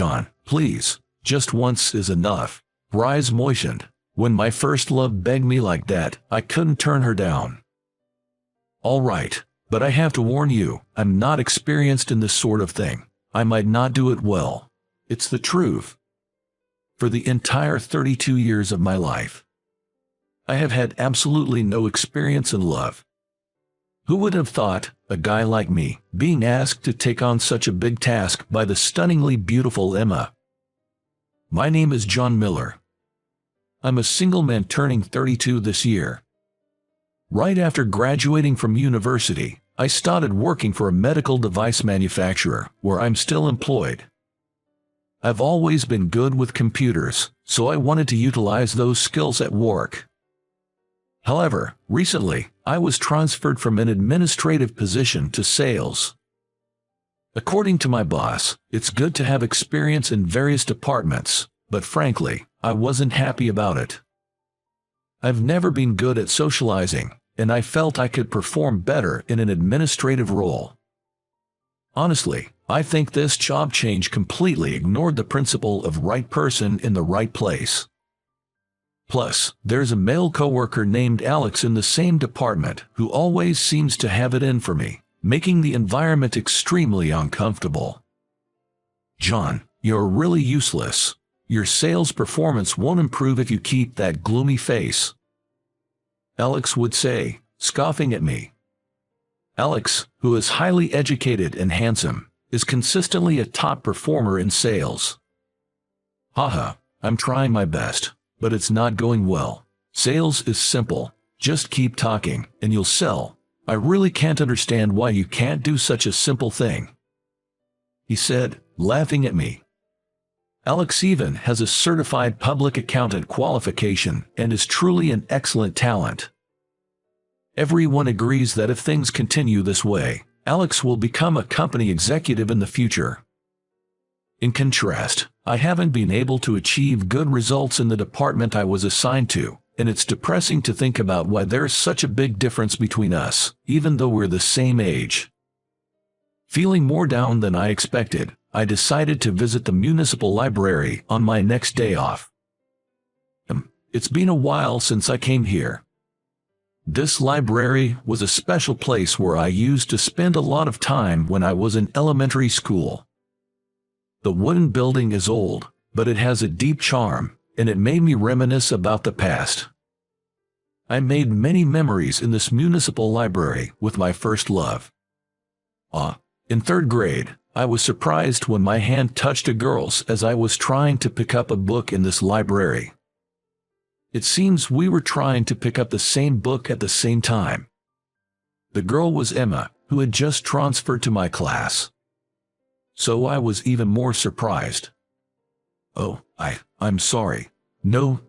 John, please, just once is enough. Her eyes moistened. When my first love begged me like that, I couldn't turn her down. All right, but I have to warn you, I'm not experienced in this sort of thing. I might not do it well. It's the truth. For the entire 32 years of my life, I have had absolutely no experience in love. Who would have thought, a guy like me, being asked to take on such a big task by the stunningly beautiful Emma? My name is John Miller. I'm a single man turning 32 this year. Right after graduating from university, I started working for a medical device manufacturer, where I'm still employed. I've always been good with computers, so I wanted to utilize those skills at work. However, recently, I was transferred from an administrative position to sales. According to my boss, it's good to have experience in various departments, but frankly, I wasn't happy about it. I've never been good at socializing, and I felt I could perform better in an administrative role. Honestly, I think this job change completely ignored the principle of right person in the right place. Plus, there's a male coworker named Alex in the same department who always seems to have it in for me, making the environment extremely uncomfortable. John, you're really useless. Your sales performance won't improve if you keep that gloomy face, Alex would say, scoffing at me. Alex, who is highly educated and handsome, is consistently a top performer in sales. Haha, I'm trying my best, but it's not going well. Sales is simple. Just keep talking, and you'll sell. I really can't understand why you can't do such a simple thing, he said, laughing at me. Alex even has a certified public accountant qualification and is truly an excellent talent. Everyone agrees that if things continue this way, Alex will become a company executive in the future. In contrast, I haven't been able to achieve good results in the department I was assigned to, and it's depressing to think about why there's such a big difference between us, even though we're the same age. Feeling more down than I expected, I decided to visit the municipal library on my next day off. It's been a while since I came here. This library was a special place where I used to spend a lot of time when I was in elementary school. The wooden building is old, but it has a deep charm, and it made me reminisce about the past. I made many memories in this municipal library with my first love. In third grade, I was surprised when my hand touched a girl's as I was trying to pick up a book in this library. It seems we were trying to pick up the same book at the same time. The girl was Emma, who had just transferred to my class. So I was even more surprised. Oh, I'm sorry. No,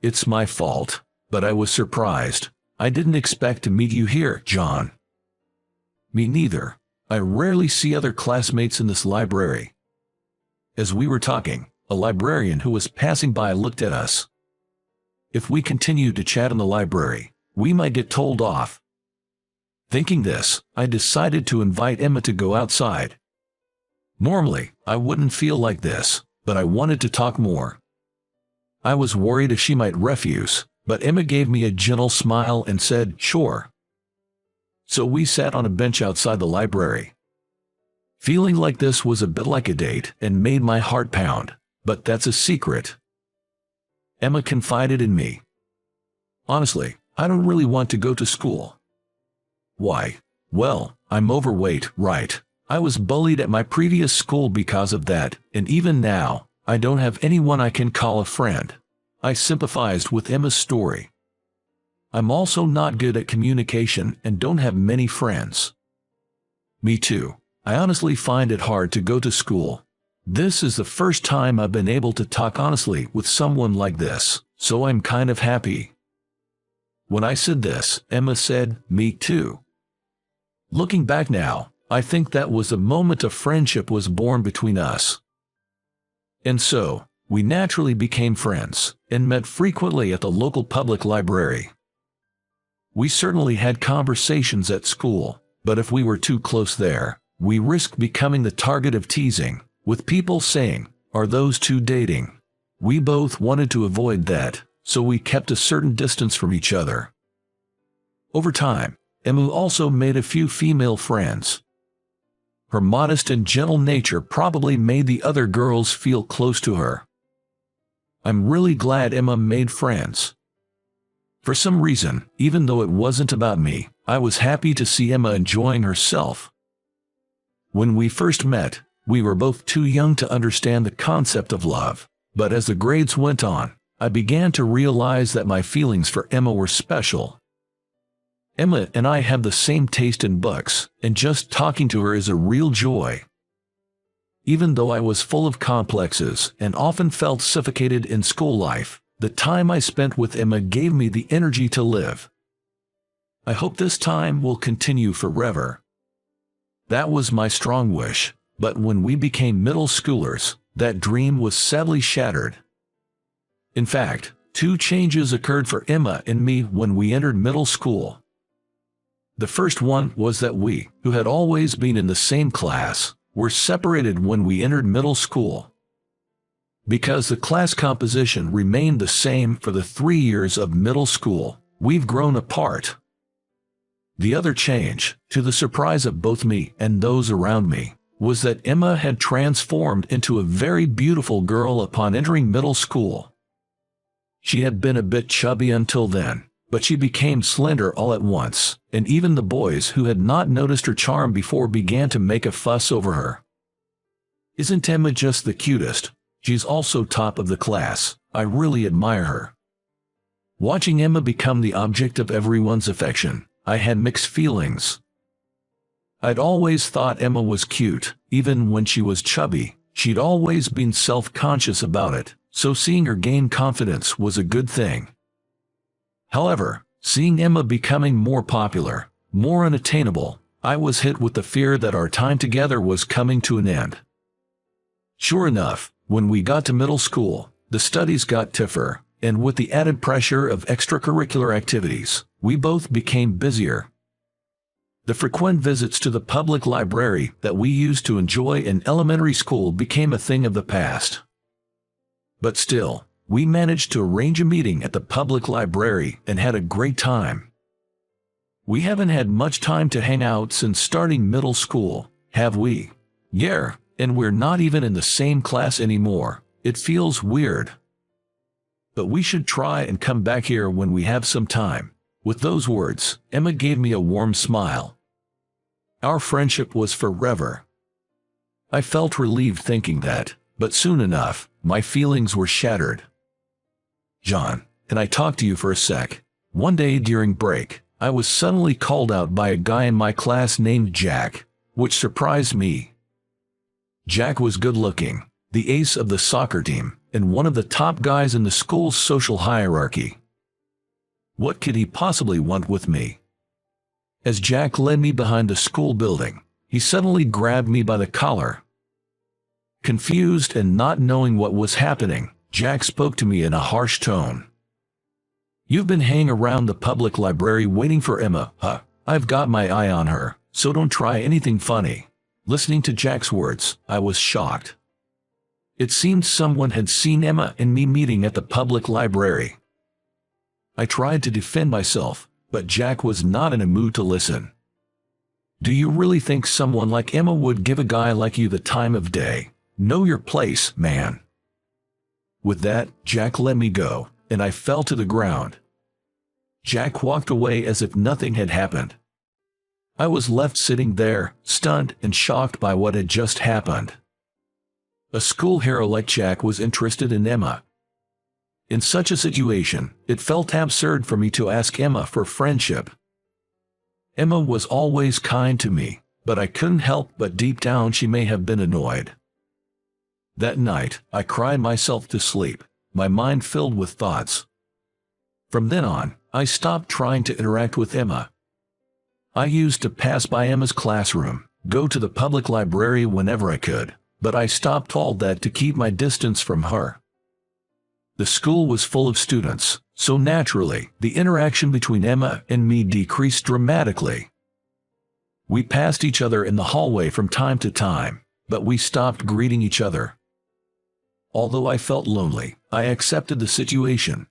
it's my fault, but I was surprised. I didn't expect to meet you here, John. Me neither. I rarely see other classmates in this library. As we were talking, a librarian who was passing by looked at us. If we continued to chat in the library, we might get told off. Thinking this, I decided to invite Emma to go outside. Normally, I wouldn't feel like this, but I wanted to talk more. I was worried if she might refuse, but Emma gave me a gentle smile and said, sure. So we sat on a bench outside the library. Feeling like this was a bit like a date and made my heart pound, but that's a secret. Emma confided in me. Honestly, I don't really want to go to school. Why? Well, I'm overweight, right? I was bullied at my previous school because of that, and even now, I don't have anyone I can call a friend. I sympathized with Emma's story. I'm also not good at communication and don't have many friends. Me too. I honestly find it hard to go to school. This is the first time I've been able to talk honestly with someone like this, so I'm kind of happy. When I said this, Emma said, me too. Looking back now, I think that was the moment a friendship was born between us. And so, we naturally became friends, and met frequently at the local public library. We certainly had conversations at school, but if we were too close there, we risked becoming the target of teasing, with people saying, Are those two dating? We both wanted to avoid that, so we kept a certain distance from each other. Over time, Emma also made a few female friends. Her modest and gentle nature probably made the other girls feel close to her. I'm really glad Emma made friends. For some reason, even though it wasn't about me, I was happy to see Emma enjoying herself. When we first met, we were both too young to understand the concept of love, but as the grades went on, I began to realize that my feelings for Emma were special. Emma and I have the same taste in books, and just talking to her is a real joy. Even though I was full of complexes and often felt suffocated in school life, the time I spent with Emma gave me the energy to live. I hope this time will continue forever. That was my strong wish, but when we became middle schoolers, that dream was sadly shattered. In fact, two changes occurred for Emma and me when we entered middle school. The first one was that we, who had always been in the same class, were separated when we entered middle school. Because the class composition remained the same for the 3 years of middle school, we've grown apart. The other change, to the surprise of both me and those around me, was that Emma had transformed into a very beautiful girl upon entering middle school. She had been a bit chubby until then, but she became slender all at once, and even the boys who had not noticed her charm before began to make a fuss over her. Isn't Emma just the cutest? She's also top of the class. I really admire her. Watching Emma become the object of everyone's affection, I had mixed feelings. I'd always thought Emma was cute, even when she was chubby. She'd always been self-conscious about it, so seeing her gain confidence was a good thing. However, seeing Emma becoming more popular, more unattainable, I was hit with the fear that our time together was coming to an end. Sure enough, when we got to middle school, the studies got tougher, and with the added pressure of extracurricular activities, we both became busier. The frequent visits to the public library that we used to enjoy in elementary school became a thing of the past. But still, we managed to arrange a meeting at the public library and had a great time. We haven't had much time to hang out since starting middle school, have we? Yeah, and we're not even in the same class anymore. It feels weird. But we should try and come back here when we have some time. With those words, Emma gave me a warm smile. Our friendship was forever. I felt relieved thinking that, but soon enough, my feelings were shattered. John, can I talk to you for a sec? One day during break, I was suddenly called out by a guy in my class named Jack, which surprised me. Jack was good-looking, the ace of the soccer team, and one of the top guys in the school's social hierarchy. What could he possibly want with me? As Jack led me behind the school building, he suddenly grabbed me by the collar. Confused and not knowing what was happening, Jack spoke to me in a harsh tone. You've been hanging around the public library waiting for Emma, huh? I've got my eye on her, so don't try anything funny. Listening to Jack's words, I was shocked. It seemed someone had seen Emma and me meeting at the public library. I tried to defend myself, but Jack was not in a mood to listen. Do you really think someone like Emma would give a guy like you the time of day? Know your place, man. With that, Jack let me go, and I fell to the ground. Jack walked away as if nothing had happened. I was left sitting there, stunned and shocked by what had just happened. A school hero like Jack was interested in Emma. In such a situation, it felt absurd for me to ask Emma for friendship. Emma was always kind to me, but I couldn't help but deep down she may have been annoyed. That night, I cried myself to sleep, my mind filled with thoughts. From then on, I stopped trying to interact with Emma. I used to pass by Emma's classroom, go to the public library whenever I could, but I stopped all that to keep my distance from her. The school was full of students, so naturally, the interaction between Emma and me decreased dramatically. We passed each other in the hallway from time to time, but we stopped greeting each other. Although I felt lonely, I accepted the situation.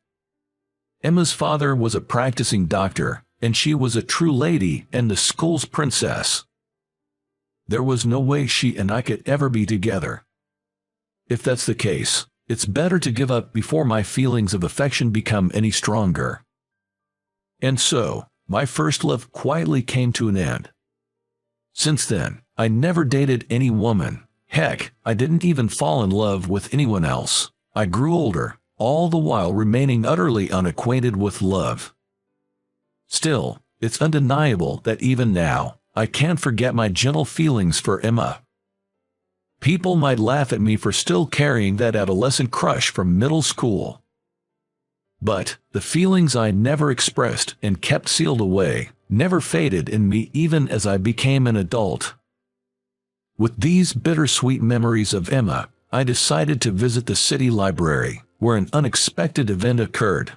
Emma's father was a practicing doctor, and she was a true lady and the school's princess. There was no way she and I could ever be together. If that's the case, it's better to give up before my feelings of affection become any stronger. And so, my first love quietly came to an end. Since then, I never dated any woman. Heck, I didn't even fall in love with anyone else. I grew older, all the while remaining utterly unacquainted with love. Still, it's undeniable that even now, I can't forget my gentle feelings for Emma. People might laugh at me for still carrying that adolescent crush from middle school. But the feelings I never expressed and kept sealed away never faded in me even as I became an adult. With these bittersweet memories of Emma, I decided to visit the city library, where an unexpected event occurred.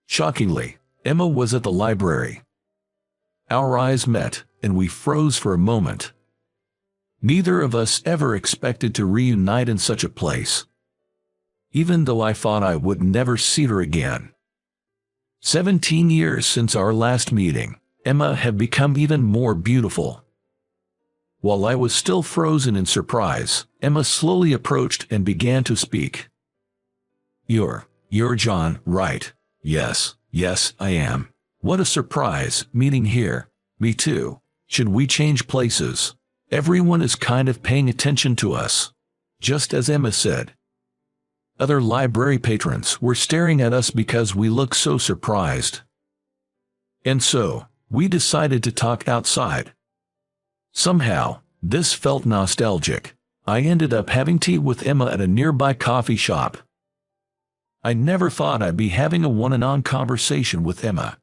Shockingly, Emma was at the library. Our eyes met, and we froze for a moment. Neither of us ever expected to reunite in such a place. Even though I thought I would never see her again. 17 years since our last meeting, Emma had become even more beautiful. While I was still frozen in surprise, Emma slowly approached and began to speak. You're John, right? Yes, I am. What a surprise, meeting here. Me too. Should we change places? Everyone is kind of paying attention to us. Just as Emma said. Other library patrons were staring at us because we looked so surprised. And so, we decided to talk outside. Somehow, this felt nostalgic. I ended up having tea with Emma at a nearby coffee shop. I never thought I'd be having a one-on-one conversation with Emma.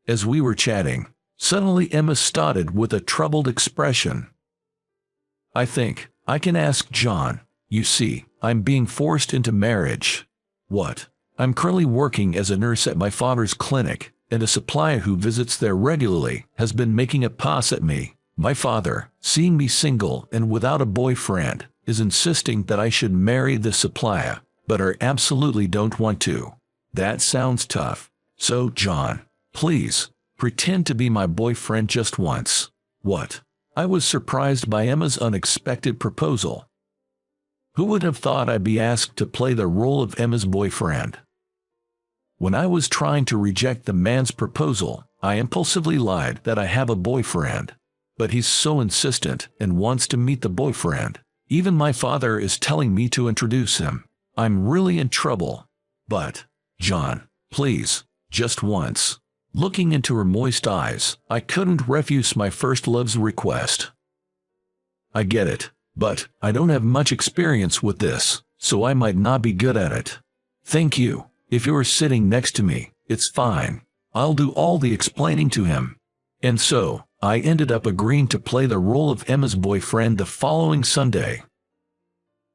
As we were chatting, suddenly Emma started with a troubled expression. I think I can ask John. You see, I'm being forced into marriage. What? I'm currently working as a nurse at my father's clinic, and a supplier who visits there regularly has been making a pass at me. My father, seeing me single and without a boyfriend, is insisting that I should marry the supplier, but I absolutely don't want to. That sounds tough. So, John, please, pretend to be my boyfriend just once. What? I was surprised by Emma's unexpected proposal. Who would have thought I'd be asked to play the role of Emma's boyfriend? When I was trying to reject the man's proposal, I impulsively lied that I have a boyfriend. But he's so insistent and wants to meet the boyfriend. Even my father is telling me to introduce him. I'm really in trouble. But, John, please, just once. Looking into her moist eyes, I couldn't refuse my first love's request. I get it, but I don't have much experience with this, so I might not be good at it. Thank you. If you're sitting next to me, it's fine. I'll do all the explaining to him. And so, I ended up agreeing to play the role of Emma's boyfriend the following Sunday.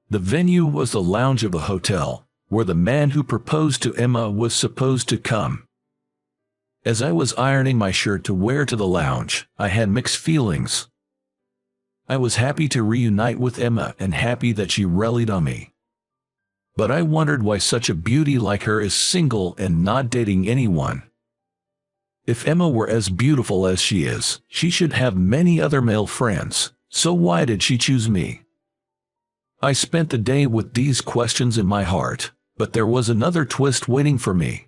The venue was the lounge of a hotel, where the man who proposed to Emma was supposed to come. As I was ironing my shirt to wear to the lounge, I had mixed feelings. I was happy to reunite with Emma and happy that she rallied on me. But I wondered why such a beauty like her is single and not dating anyone. If Emma were as beautiful as she is, she should have many other male friends, so why did she choose me? I spent the day with these questions in my heart, but there was another twist waiting for me.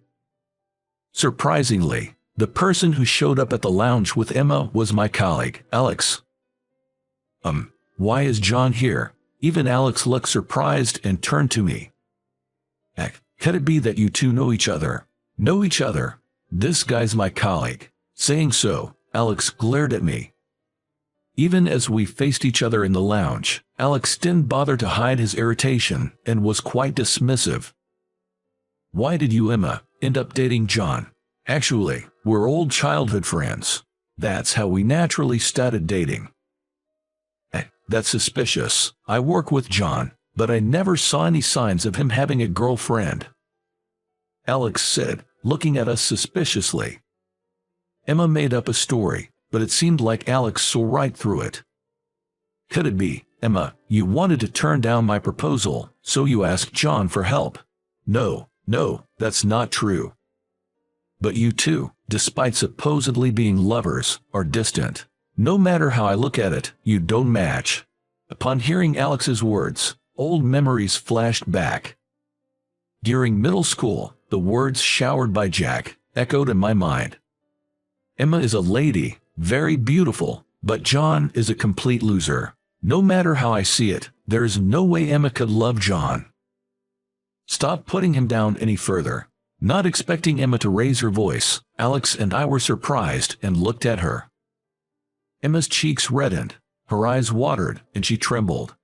Surprisingly, the person who showed up at the lounge with Emma was my colleague, Alex. Why is John here? Even Alex looked surprised and turned to me. Heck, could it be that you two know each other? Know each other? This guy's my colleague. Saying so, Alex glared at me. Even as we faced each other in the lounge, Alex didn't bother to hide his irritation and was quite dismissive. Why did you, Emma, end up dating John? Actually, we're old childhood friends. That's how we naturally started dating. That's suspicious. I work with John, but I never saw any signs of him having a girlfriend. Alex said, looking at us suspiciously. Emma made up a story, but it seemed like Alex saw right through it. Could it be, Emma, you wanted to turn down my proposal, so you asked John for help. No, that's not true. But you two, despite supposedly being lovers, are distant. No matter how I look at it, you don't match. Upon hearing Alex's words, old memories flashed back. During middle school, the words showered by Jack echoed in my mind. Emma is a lady, very beautiful, but John is a complete loser. No matter how I see it, there is no way Emma could love John. Stop putting him down any further. Not expecting Emma to raise her voice, Alex and I were surprised and looked at her. Emma's cheeks reddened, her eyes watered, and she trembled.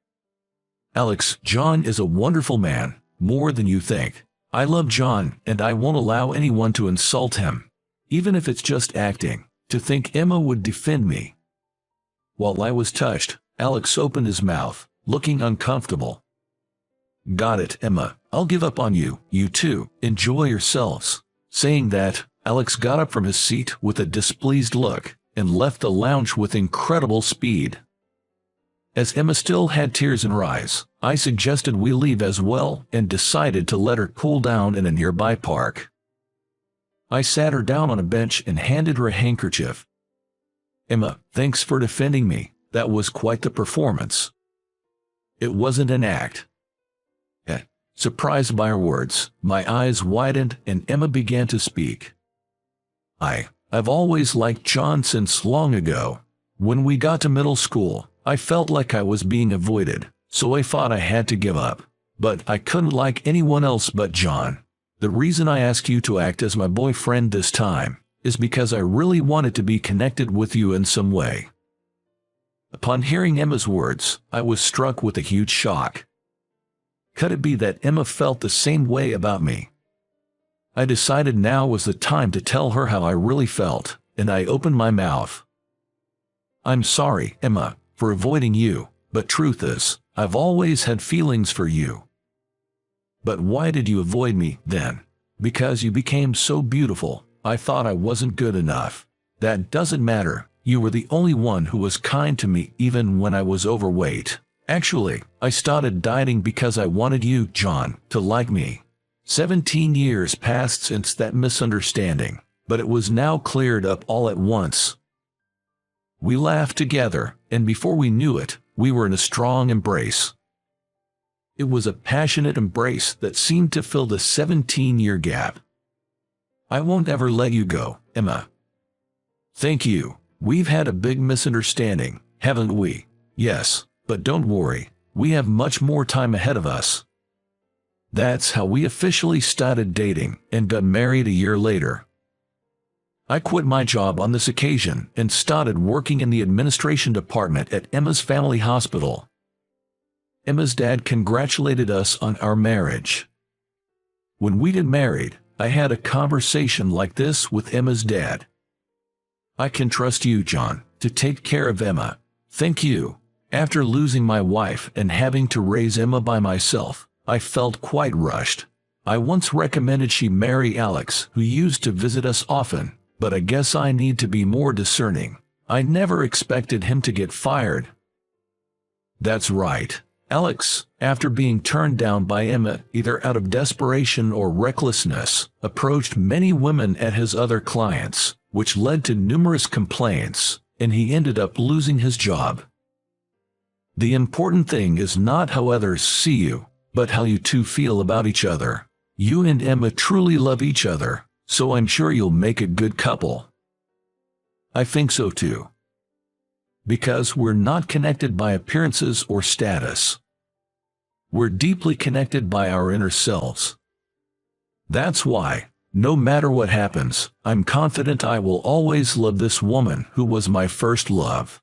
Alex, John is a wonderful man, more than you think. I love John, and I won't allow anyone to insult him. Even if it's just acting. To think Emma would defend me. While I was touched, Alex opened his mouth, looking uncomfortable. Got it, Emma. I'll give up on you. You two, enjoy yourselves. Saying that, Alex got up from his seat with a displeased look and left the lounge with incredible speed. As Emma still had tears in her eyes, I suggested we leave as well and decided to let her cool down in a nearby park. I sat her down on a bench and handed her a handkerchief. Emma, thanks for defending me. That was quite the performance. It wasn't an act. Surprised by her words, my eyes widened and Emma began to speak. I've always liked John since long ago. When we got to middle school, I felt like I was being avoided, so I thought I had to give up. But I couldn't like anyone else but John. The reason I asked you to act as my boyfriend this time is because I really wanted to be connected with you in some way. Upon hearing Emma's words, I was struck with a huge shock. Could it be that Emma felt the same way about me? I decided now was the time to tell her how I really felt, and I opened my mouth. I'm sorry, Emma, for avoiding you, but truth is, I've always had feelings for you. But why did you avoid me, then? Because you became so beautiful, I thought I wasn't good enough. That doesn't matter, you were the only one who was kind to me even when I was overweight. Actually, I started dieting because I wanted you, John, to like me. 17 years passed since that misunderstanding, but it was now cleared up all at once. We laughed together, and before we knew it, we were in a strong embrace. It was a passionate embrace that seemed to fill the 17-year gap. I won't ever let you go, Emma. Thank you. We've had a big misunderstanding, haven't we? Yes, but don't worry, we have much more time ahead of us. That's how we officially started dating and got married a year later. I quit my job on this occasion and started working in the administration department at Emma's family hospital. Emma's dad congratulated us on our marriage. When we got married, I had a conversation like this with Emma's dad. I can trust you, John, to take care of Emma. Thank you. After losing my wife and having to raise Emma by myself, I felt quite rushed. I once recommended she marry Alex, who used to visit us often, but I guess I need to be more discerning. I never expected him to get fired. That's right. Alex, after being turned down by Emma either out of desperation or recklessness, approached many women at his other clients, which led to numerous complaints, and he ended up losing his job. The important thing is not how others see you, but how you two feel about each other. You and Emma truly love each other, so I'm sure you'll make a good couple. I think so too. Because we're not connected by appearances or status. We're deeply connected by our inner selves. That's why, no matter what happens, I'm confident I will always love this woman who was my first love.